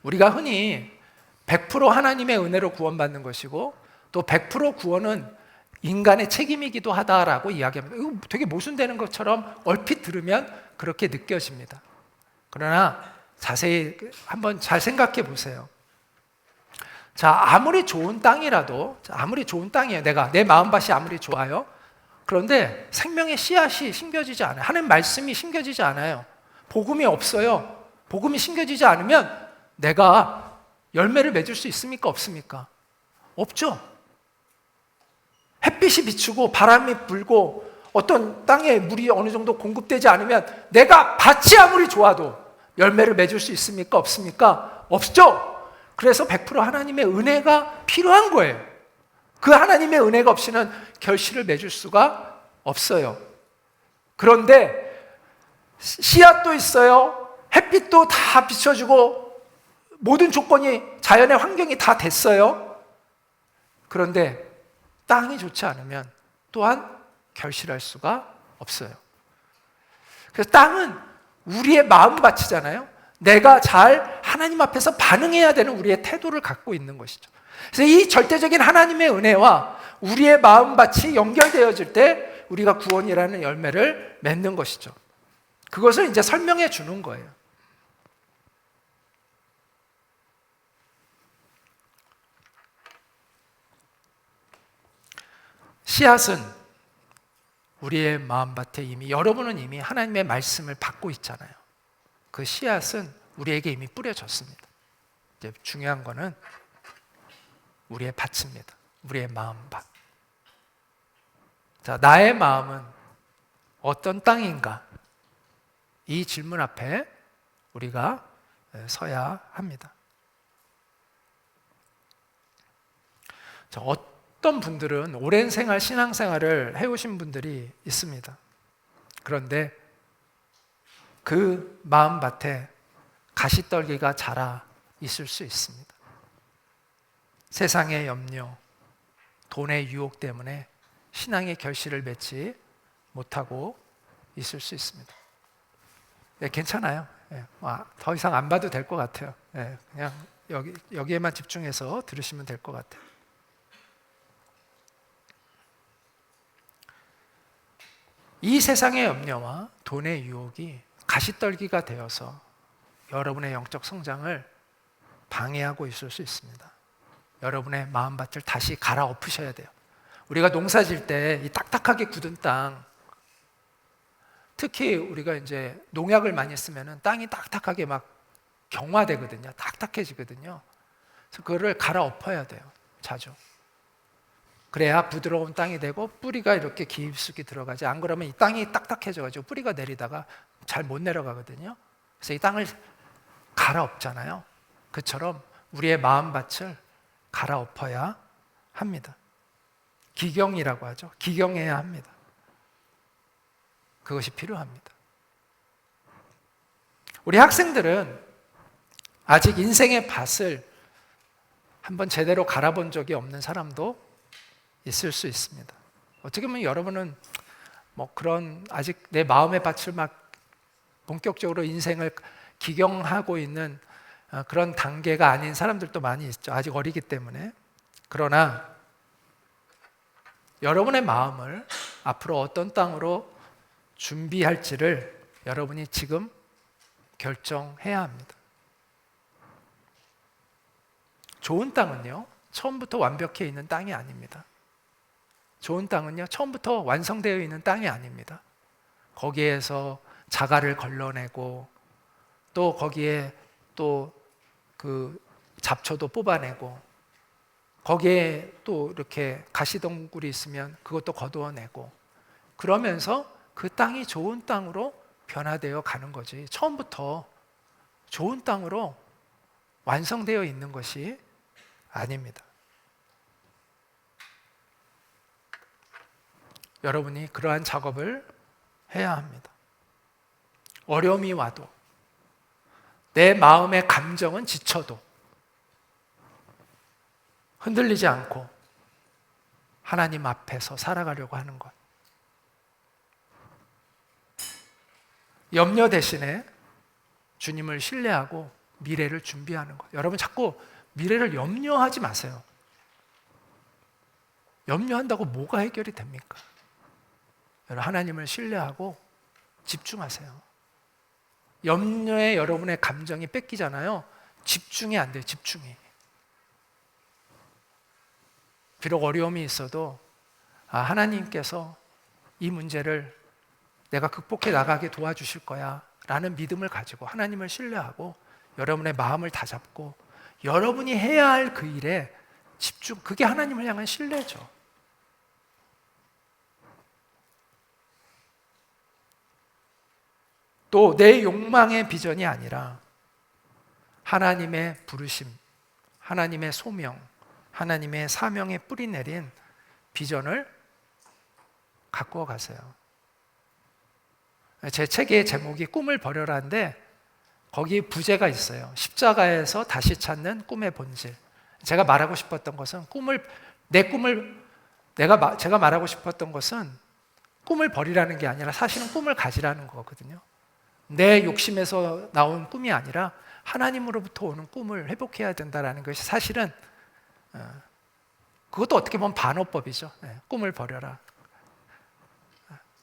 [SPEAKER 1] 우리가 흔히 100% 하나님의 은혜로 구원받는 것이고, 또 100% 구원은 인간의 책임이기도 하다라고 이야기합니다. 이거 되게 모순되는 것처럼 얼핏 들으면 그렇게 느껴집니다. 그러나 자세히 한번 잘 생각해 보세요. 자, 아무리 좋은 땅이라도, 아무리 좋은 땅이에요. 내 마음밭이 아무리 좋아요. 그런데 생명의 씨앗이 심겨지지 않아요. 하나님 말씀이 심겨지지 않아요. 복음이 없어요. 복음이 심겨지지 않으면 내가 열매를 맺을 수 있습니까? 없습니까? 없죠. 햇빛이 비추고 바람이 불고 어떤 땅에 물이 어느 정도 공급되지 않으면 내가 밭이 아무리 좋아도 열매를 맺을 수 있습니까? 없습니까? 없죠. 그래서 100% 하나님의 은혜가 필요한 거예요. 그 하나님의 은혜가 없이는 결실을 맺을 수가 없어요. 그런데 씨앗도 있어요. 햇빛도 다 비춰주고 모든 조건이, 자연의 환경이 다 됐어요. 그런데 땅이 좋지 않으면 또한 결실할 수가 없어요. 그래서 땅은 우리의 마음밭이잖아요. 내가 잘 하나님 앞에서 반응해야 되는 우리의 태도를 갖고 있는 것이죠. 그래서 이 절대적인 하나님의 은혜와 우리의 마음밭이 연결되어질 때 우리가 구원이라는 열매를 맺는 것이죠. 그것을 이제 설명해 주는 거예요. 씨앗은 우리의 마음밭에 이미, 여러분은 이미 하나님의 말씀을 받고 있잖아요. 그 씨앗은 우리에게 이미 뿌려졌습니다. 이제 중요한 거는 우리의 밭입니다. 우리의 마음밭. 자, 나의 마음은 어떤 땅인가? 이 질문 앞에 우리가 서야 합니다. 자, 어떤 분들은 오랜 생활, 신앙생활을 해오신 분들이 있습니다. 그런데 그 마음밭에 가시떨기가 자라 있을 수 있습니다. 세상의 염려, 돈의 유혹 때문에 신앙의 결실을 맺지 못하고 있을 수 있습니다. 네, 괜찮아요. 네, 더 이상 안 봐도 될 것 같아요. 네, 그냥 여기에만 집중해서 들으시면 될 것 같아요. 이 세상의 염려와 돈의 유혹이 가시떨기가 되어서 여러분의 영적 성장을 방해하고 있을 수 있습니다. 여러분의 마음밭을 다시 갈아엎으셔야 돼요. 우리가 농사 질 때 이 딱딱하게 굳은 땅, 특히 우리가 이제 농약을 많이 쓰면은 땅이 딱딱하게 막 경화되거든요. 딱딱해지거든요. 그래서 그거를 갈아엎어야 돼요. 자주. 그래야 부드러운 땅이 되고 뿌리가 이렇게 깊숙이 들어가지. 안 그러면 이 땅이 딱딱해져가지고 뿌리가 내리다가 잘 못 내려가거든요. 그래서 이 땅을 갈아엎잖아요. 그처럼 우리의 마음밭을 갈아엎어야 합니다. 기경이라고 하죠. 기경해야 합니다. 그것이 필요합니다. 우리 학생들은 아직 인생의 밭을 한번 제대로 갈아본 적이 없는 사람도 있을 수 있습니다. 어떻게 보면 여러분은 뭐 그런 아직 내 마음의 밭을 막 본격적으로 인생을 기경하고 있는 그런 단계가 아닌 사람들도 많이 있죠. 아직 어리기 때문에. 그러나 여러분의 마음을 앞으로 어떤 땅으로 준비할지를 여러분이 지금 결정해야 합니다. 좋은 땅은요, 처음부터 완벽해 있는 땅이 아닙니다. 좋은 땅은요, 처음부터 완성되어 있는 땅이 아닙니다. 거기에서 자갈을 걸러내고 또 거기에 또 그 잡초도 뽑아내고 거기에 또 이렇게 가시덩굴이 있으면 그것도 거두어내고 그러면서 그 땅이 좋은 땅으로 변화되어 가는 거지. 처음부터 좋은 땅으로 완성되어 있는 것이 아닙니다. 여러분이 그러한 작업을 해야 합니다. 어려움이 와도 내 마음의 감정은 지쳐도 흔들리지 않고 하나님 앞에서 살아가려고 하는 것. 염려 대신에 주님을 신뢰하고 미래를 준비하는 것. 여러분 자꾸 미래를 염려하지 마세요. 염려한다고 뭐가 해결이 됩니까? 여러분 하나님을 신뢰하고 집중하세요. 염려에 여러분의 감정이 뺏기잖아요. 집중이 안 돼요. 집중이. 비록 어려움이 있어도 하나님께서 이 문제를 내가 극복해 나가게 도와주실 거야 라는 믿음을 가지고 하나님을 신뢰하고 여러분의 마음을 다잡고 여러분이 해야 할 그 일에 집중, 그게 하나님을 향한 신뢰죠. 또 내 욕망의 비전이 아니라 하나님의 부르심, 하나님의 소명, 하나님의 사명에 뿌리 내린 비전을 갖고 가세요. 제 책의 제목이 꿈을 버려라인데 거기 부제가 있어요. 십자가에서 다시 찾는 꿈의 본질. 제가 말하고 싶었던 것은 제가 말하고 싶었던 것은 꿈을 버리라는 게 아니라 사실은 꿈을 가지라는 거거든요. 내 욕심에서 나온 꿈이 아니라 하나님으로부터 오는 꿈을 회복해야 된다는 것이 사실은 그것도 어떻게 보면 반어법이죠. 꿈을 버려라.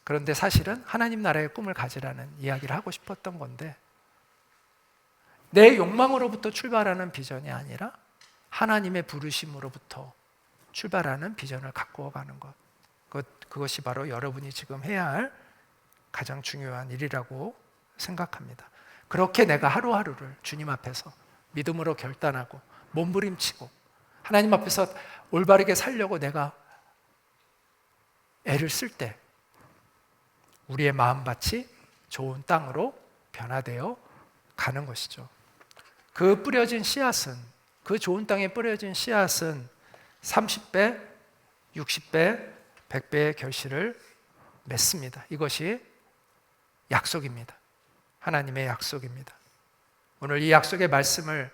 [SPEAKER 1] 그런데 사실은 하나님 나라의 꿈을 가지라는 이야기를 하고 싶었던 건데 내 욕망으로부터 출발하는 비전이 아니라 하나님의 부르심으로부터 출발하는 비전을 갖고 가는 것. 그것이 바로 여러분이 지금 해야 할 가장 중요한 일이라고 생각합니다. 그렇게 내가 하루하루를 주님 앞에서 믿음으로 결단하고 몸부림치고 하나님 앞에서 올바르게 살려고 내가 애를 쓸 때 우리의 마음밭이 좋은 땅으로 변화되어 가는 것이죠. 그 뿌려진 씨앗은, 그 좋은 땅에 뿌려진 씨앗은 30배, 60배, 100배의 결실을 맺습니다. 이것이 약속입니다. 하나님의 약속입니다. 오늘 이 약속의 말씀을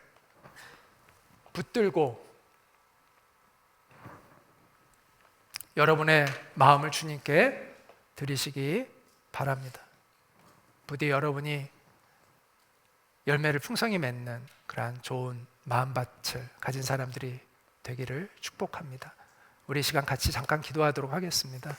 [SPEAKER 1] 붙들고 여러분의 마음을 주님께 드리시기 바랍니다. 부디 여러분이 열매를 풍성히 맺는 그러한 좋은 마음밭을 가진 사람들이 되기를 축복합니다. 우리 시간 같이 잠깐 기도하도록 하겠습니다.